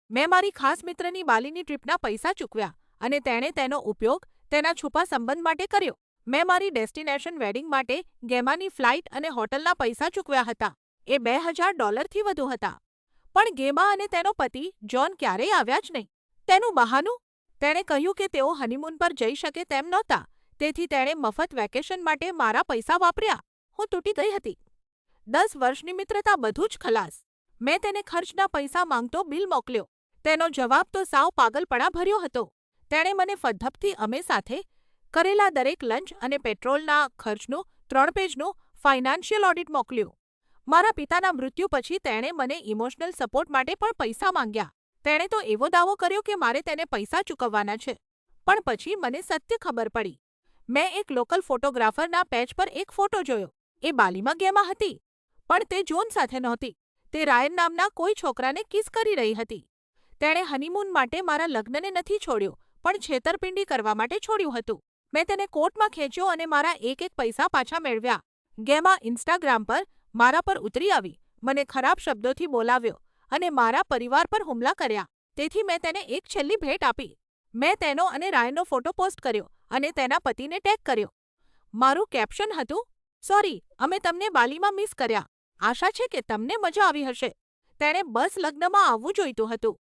મેં મારી ખાસ મિત્રની બાલીની ટ્રીપના પૈસા ચૂકવ્યા અને તેણે તેનો ઉપયોગ તેના છુપા સંબંધ માટે કર્યો. મેં મારી ડેસ્ટિનેશન વેડિંગ માટે ગેમાની ફ્લાઇટ અને હોટલના પૈસા ચૂકવ્યા હતા. એ $2,000થી વધુ હતા. પણ ગેમા અને તેનો પતિ જ્હોન ક્યારેય આવ્યા જ નહીં. તેનું બહાનું? તેણે કહ્યું કે તેઓ હનીમૂન પર જઈ શકે તેમ નહોતા, તેથી તેણે મફત વેકેશન માટે મારા પૈસા વાપર્યા. હું તૂટી ગઈ હતી. 10 વર્ષની મિત્રતા બધું જ ખલાસ. મેં તેને ખર્ચના પૈસા માંગતો બિલ મોકલ્યો. તેનો જવાબ તો સાવ પાગલપણા ભર્યો હતો. તેણે મને ફદ્દપથી અમે સાથે કરેલા દરેક લંચ અને પેટ્રોલના ખર્ચનું 3 પેજનું ફાઇનાન્શિયલ ઓડિટ મોકલ્યું. મારા પિતાના મૃત્યુ પછી તેણે મને ઇમોશનલ સપોર્ટ માટે પણ પૈસા માંગ્યા. તેણે તો એવો દાવો કર્યો કે મારે તેને પૈસા ચૂકવવાના છે. પણ પછી મને સત્ય ખબર પડી. મેં એક લોકલ ફોટોગ્રાફરના પેજ પર એક ફોટો જોયો. એ બાલીમાં ગેમા હતી, પણ તે જોન સાથે નહોતી. તે રાયન નામના કોઈ છોકરાને કિસ કરી રહી હતી. તેણે હનીમૂન માટે મારા લગ્નને નથી છોડ્યો, પણ છેતરપિંડી કરવા માટે છોડ્યું હતું. મેં તેને કોર્ટમાં ખેંચ્યો અને મારા એક એક પૈસા પાછા મેળવ્યા. ગેમા ઇન્સ્ટાગ્રામ પર મારા પર ઉતરી આવી, મને ખરાબ શબ્દોથી બોલાવ્યો અને મારા પરિવાર પર હુમલા કર્યા. તેથી મેં તેને એક છેલ્લી ભેટ આપી. મેં તેનો અને રાયનનો ફોટો પોસ્ટ કર્યો અને તેના પતિને ટેગ કર્યો. મારું કેપ્શન હતું, સોરી, અમે તમને બાલીમાં મિસ કર્યા. આશા છે કે તમને મજા આવી હશે. તેણે બસ લગ્નમાં આવવું જોઈતું હતું.